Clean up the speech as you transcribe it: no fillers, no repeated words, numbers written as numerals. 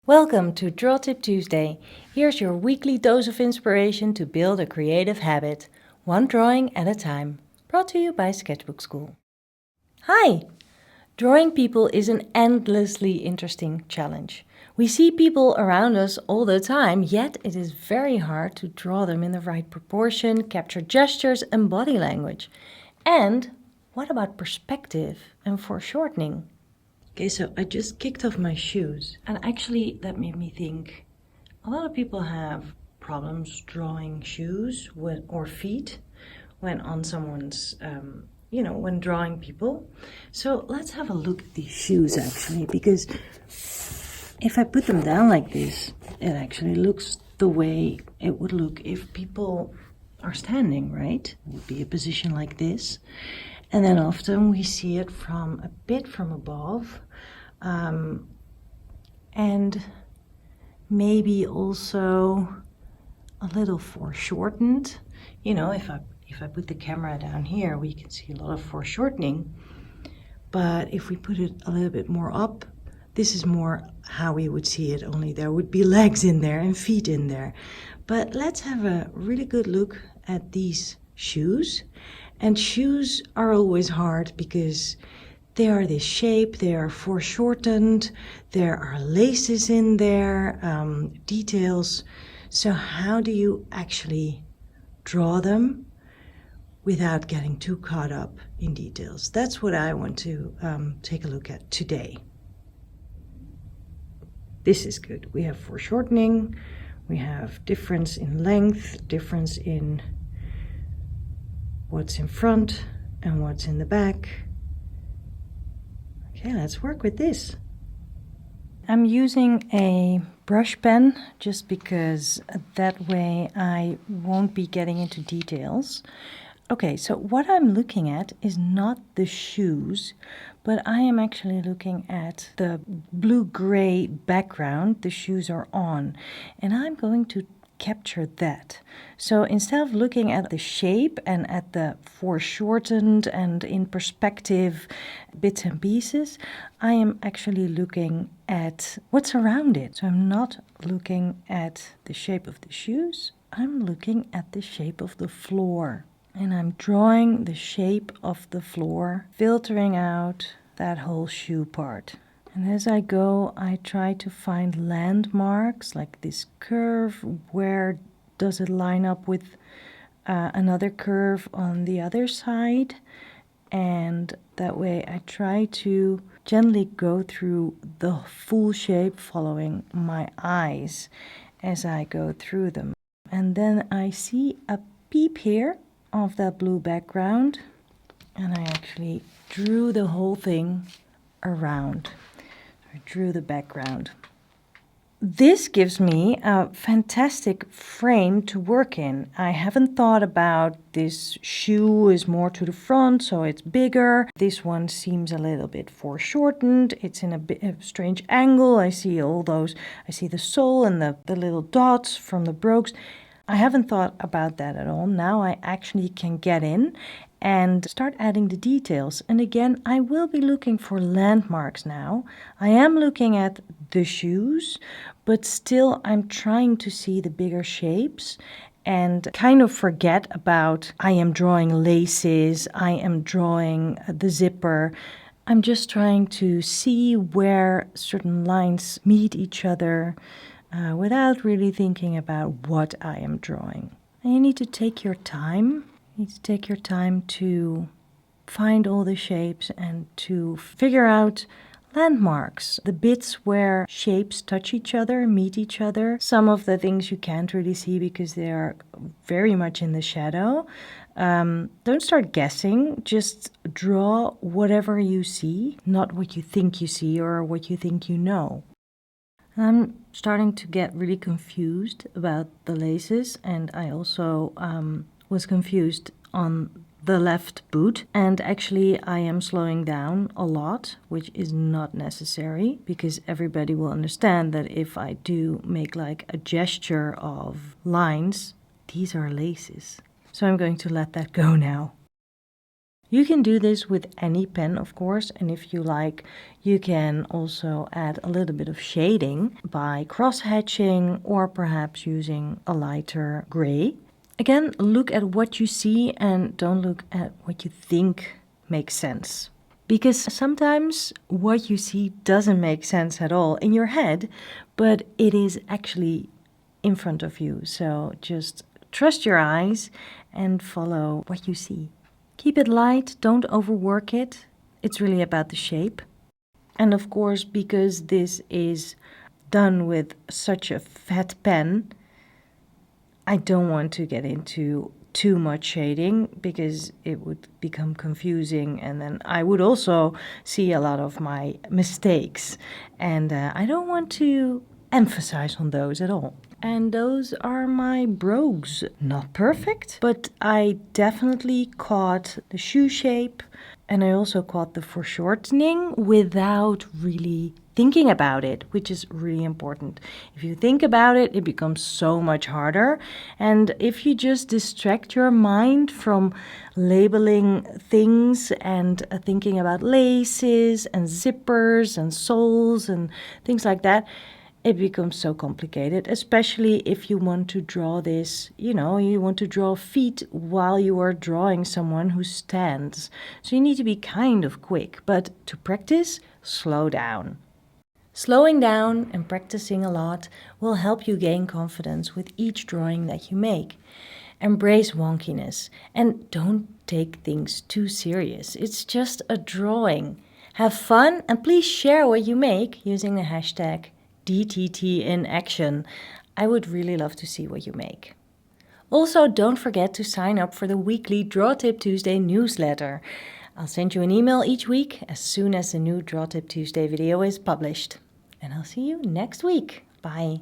Welcome to Draw Tip Tuesday. Here's your weekly dose of inspiration to build a creative habit, one drawing at a time. Brought to you by Sketchbook Skool. Hi! Drawing people is an endlessly interesting challenge. We see people around us all the time, yet it is very hard to draw them in the right proportion, capture gestures and body language. And what about perspective and foreshortening? Okay, so I just kicked off my shoes, and actually that made me think a lot of people have problems drawing shoes or feet when on someone's, when drawing people. So let's have a look at these shoes actually, because if I put them down like this, it actually looks the way it would look if people are standing, right? It would be a position like this. And then often we see it from a bit from above, and maybe also a little foreshortened. You know, if I put the camera down here, we can see a lot of foreshortening. But if we put it a little bit more up, this is more how we would see it, only there would be legs in there and feet in there. But let's have a really good look at these shoes. And shoes are always hard because they are this shape, they are foreshortened, there are laces in there, details. So how do you actually draw them without getting too caught up in details? That's what I want to take a look at today. This is good. We have foreshortening, we have difference in length, difference in what's in front and what's in the back. Okay, let's work with this. I'm using a brush pen just because that way I won't be getting into details. Okay, so what I'm looking at is not the shoes, but I am actually looking at the blue-gray background the shoes are on, and I'm going to capture that. So instead of looking at the shape and at the foreshortened and in perspective bits and pieces, I am actually looking at what's around it. So I'm not looking at the shape of the shoes, I'm looking at the shape of the floor. And I'm drawing the shape of the floor, filtering out that whole shoe part. And as I go, I try to find landmarks like this curve. Where does it line up with another curve on the other side? And that way I try to gently go through the full shape following my eyes as I go through them. And then I see a peep here of that blue background, and I actually drew the whole thing around. I drew the background. This gives me a fantastic frame to work in. I haven't thought about this shoe is more to the front, so it's bigger. This one seems a little bit foreshortened. It's in a strange angle. I see all those. I see the sole and the little dots from the brogues. I haven't thought about that at all. Now I actually can get in and start adding the details. And again, I will be looking for landmarks now. I am looking at the shoes, but still I'm trying to see the bigger shapes and kind of forget about I am drawing laces, I am drawing the zipper. I'm just trying to see where certain lines meet each other without really thinking about what I am drawing. And you need to take your time. You need to take your time to find all the shapes and to figure out landmarks, the bits where shapes touch each other, meet each other. Some of the things you can't really see because they are very much in the shadow. Don't start guessing, just draw whatever you see, not what you think you see or what you think you know. I'm starting to get really confused about the laces, and I also was confused on the left boot, and actually I am slowing down a lot, which is not necessary because everybody will understand that if I do make like a gesture of lines, these are laces. So I'm going to let that go now. You can do this with any pen, of course, and if you like, you can also add a little bit of shading by cross-hatching or perhaps using a lighter gray. Again, look at what you see and don't look at what you think makes sense. Because sometimes what you see doesn't make sense at all in your head, but it is actually in front of you. So just trust your eyes and follow what you see. Keep it light, don't overwork it. It's really about the shape. And of course, because this is done with such a fat pen, I don't want to get into too much shading because it would become confusing and then I would also see a lot of my mistakes. And I don't want to emphasize on those at all. And those are my brogues. Not perfect, but I definitely caught the shoe shape and I also caught the foreshortening without really thinking about it, which is really important. If you think about it, it becomes so much harder. And if you just distract your mind from labeling things and thinking about laces and zippers and soles and things like that, it becomes so complicated, especially if you want to draw this, you want to draw feet while you are drawing someone who stands. So you need to be kind of quick, but to practice, slow down. Slowing down and practicing a lot will help you gain confidence with each drawing that you make. Embrace wonkiness and don't take things too serious. It's just a drawing. Have fun and please share what you make using the hashtag DTT in action. I would really love to see what you make. Also, don't forget to sign up for the weekly Draw Tip Tuesday newsletter. I'll send you an email each week as soon as the new Draw Tip Tuesday video is published. And I'll see you next week. Bye.